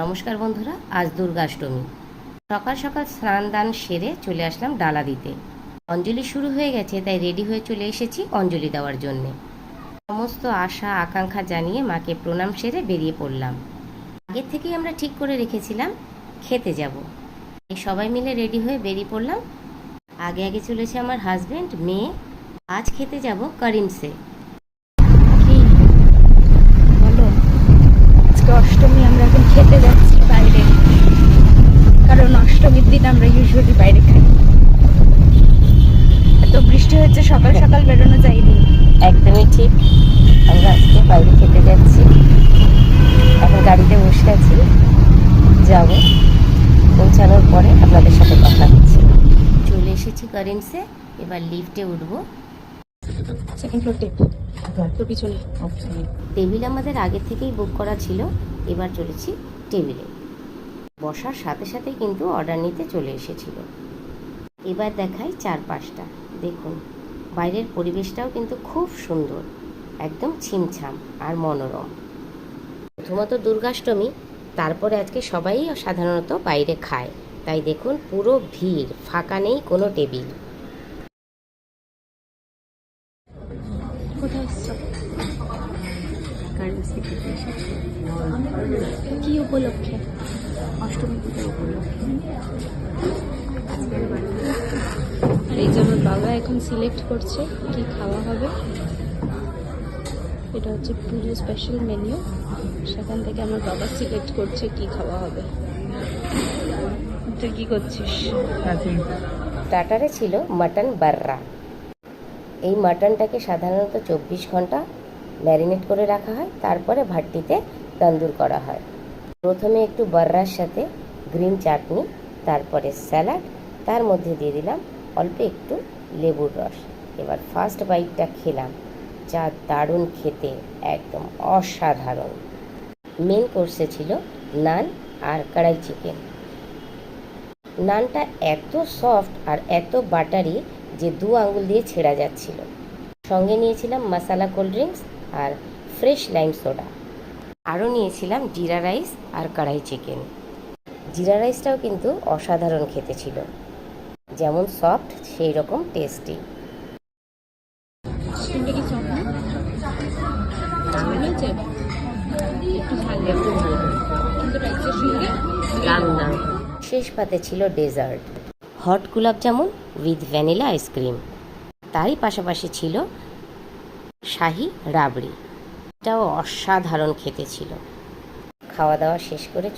নমস্কার বন্ধুরা, আজ দুর্গাষ্টমী। সকাল সকাল স্নান দান সেরে চলে আসলাম ডালা দিতে। অঞ্জলি শুরু হয়ে গেছে, তাই রেডি হয়ে চলে এসেছি অঞ্জলি দেওয়ার জন্যে। সমস্ত আশা আকাঙ্ক্ষা জানিয়ে মাকে প্রণাম সেরে বেরিয়ে পড়লাম। আগের থেকেই আমরা ঠিক করে রেখেছিলাম খেতে যাব। এই সবাই মিলে রেডি হয়ে বেরিয়ে পড়লাম। আগে আগে চলেছে আমার হাজব্যান্ড, মেয়ে। আজ খেতে যাব করিমসে। কি বলো, আজকে অষ্টমী, আমরা এখন খেতে যাচ্ছি বাইরে, কারণ অষ্টমীর দিন আমরা ইউজুয়ালি বাইরে খাই। এত বৃষ্টি হচ্ছে, সকাল সকাল বেরোনো যায়নি। একদমই ঠিক, আমরা আজকে বাইরে খেতে যাচ্ছি। এখন গাড়িতে বসে আছি, যাব। পৌঁছানোর পরে আপনাদের সাথে কথা হচ্ছে। চলে এসেছি করিমসে, এবার লিফটে উঠবো। সেকেন্ড ফ্লোর টেপ তোর পিছনে। টেবিল আমাদের আগে থেকেই বুক করা ছিল, এবার চলেছি টেবিলে। বসার সাথে সাথেই কিন্তু অর্ডার নিতে চলে এসেছিল। এবার দেখাই চারপাশটা, দেখুন। বাইরের পরিবেশটাও কিন্তু খুব সুন্দর, একদম ছিমছাম আর মনোরম। প্রথমত দুর্গাষ্টমী, তারপরে আজকে সবাই সাধারণত বাইরে খায়, তাই দেখুন পুরো ভিড়, ফাঁকা নেই কোনো টেবিল। কোথায় এসছো? কি উপলক্ষে? অষ্টমী পূজা উপলক্ষে। আর এই যে আমার বাবা এখন সিলেক্ট করছে কি খাওয়া হবে। এটা হচ্ছে পুজো স্পেশাল মেনু, সেখান থেকে আমার বাবা সিলেক্ট করছে কি খাওয়া হবে। তুই কি করছিস? স্টার্টারে ছিল মাটন বার্রা। এই মাটনটাকে সাধারণত 24 ঘন্টা ম্যারিনেট করে রাখা হয়, তারপরে ভাট্টিতে তন্দুর করা হয়। প্রথমে একটু বার্রার সাথে গ্রিন চাটনি, তারপরে স্যালাড, তার মধ্যে দিয়ে দিলাম অল্প একটু লেবুর রস। এবার ফার্স্ট বাইটটা খেলাম, যা দারুণ খেতে, একদম অসাধারণ। মেন কোর্সে ছিল নান আর কড়াই চিকেন। নানটা এত সফট আর এত বাটারি যে 2 আঙ্গুল দিয়ে ছেঁড়া যাচ্ছিল। সঙ্গে নিয়েছিলাম মশালা কোল্ড ড্রিঙ্কস আর ফ্রেশ লাইম সোডা। আরও নিয়েছিলাম জিরা রাইস আর কড়াই চিকেন। জিরা রাইসটাও কিন্তু অসাধারণ খেতে ছিল, যেমন সফট সেই রকম টেস্টি। চিকেনটা কি সফট না? ঝাল হয়েছে? একটু ঝাল, কিন্তু রাইসের সঙ্গে রান্না শেষ পাতে ছিল ডেজার্ট, হট গোলাপ জামুন উইথ ভ্যানিলা আইসক্রিম। তারই পাশাপাশি ছিল শাহি রাবড়ি। এটাও অসাধারণ খেতে ছিল। খাওয়া দাওয়া শেষ করে